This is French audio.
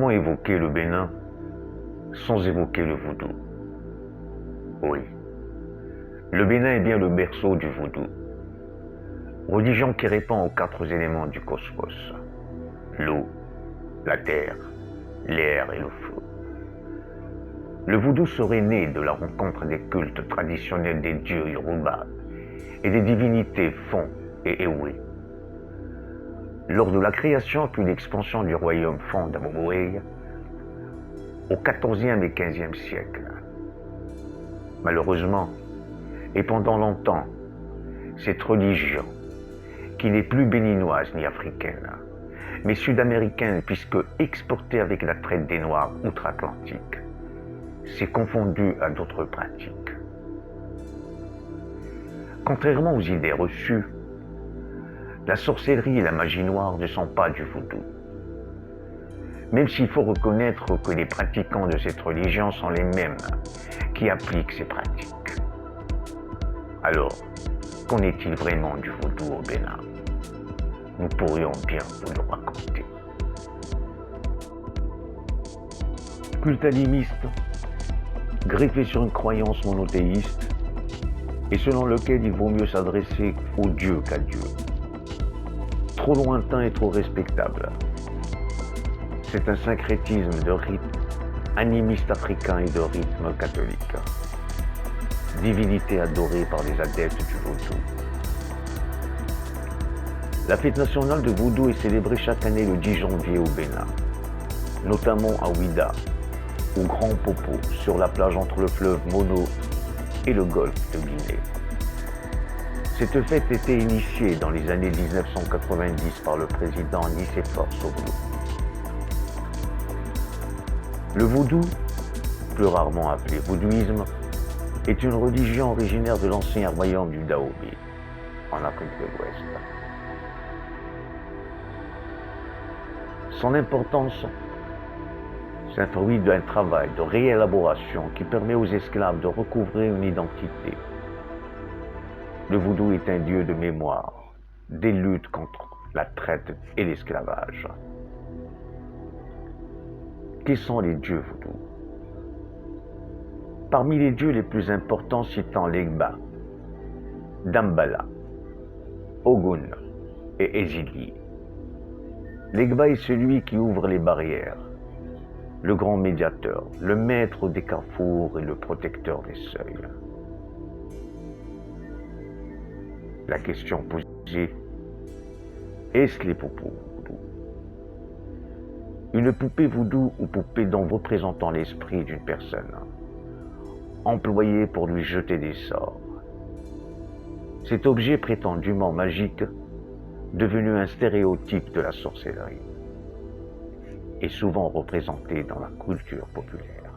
Comment évoquer le Bénin sans évoquer le vaudou? Oui, le Bénin est bien le berceau du vaudou, religion qui répond aux 4 éléments du cosmos: l'eau, la terre, l'air et le feu. Le vaudou serait né de la rencontre des cultes traditionnels des dieux Yoruba et des divinités Fon et Ewe. Lors de la création puis l'expansion du royaume Fon d'Amomoé au XIVe et XVe siècle. Malheureusement, et pendant longtemps, cette religion, qui n'est plus béninoise ni africaine, mais sud-américaine puisque exportée avec la traite des Noirs outre-Atlantique, s'est confondue à d'autres pratiques. Contrairement aux idées reçues, la sorcellerie et la magie noire ne sont pas du vaudou. Même s'il faut reconnaître que les pratiquants de cette religion sont les mêmes qui appliquent ces pratiques. Alors, qu'en est-il vraiment du vaudou au Bénin? Nous pourrions bien vous le raconter. Culte animiste, greffé sur une croyance monothéiste, et selon lequel il vaut mieux s'adresser au Dieu qu'à Dieu. Trop lointain et trop respectable. C'est un syncrétisme de rites animistes africains et de rythme catholique. Divinité adorée par les adeptes du vaudou. La fête nationale de vaudou est célébrée chaque année le 10 janvier au Bénin, notamment à Ouida, au Grand Popo, sur la plage entre le fleuve Mono et le golfe de Guinée. Cette fête était initiée dans les années 1990 par le président Nicéphore Soglo. Le vaudou, plus rarement appelé vaudouisme, est une religion originaire de l'ancien royaume du Dahomey, en Afrique de l'Ouest. Son importance, c'est un fruit d'un travail de réélaboration qui permet aux esclaves de recouvrer une identité. Le vaudou est un dieu de mémoire, des luttes contre la traite et l'esclavage. Qui sont les dieux vaudous? Parmi les dieux les plus importants citant Legba, Dambala, Ogun et Ezili. Legba est celui qui ouvre les barrières, le grand médiateur, le maître des carrefours et le protecteur des seuils. La question posée, est-ce les poupous vaudou? Une poupée voodoo ou poupée dont représentant l'esprit d'une personne, employée pour lui jeter des sorts. Cet objet prétendument magique, devenu un stéréotype de la sorcellerie, est souvent représenté dans la culture populaire.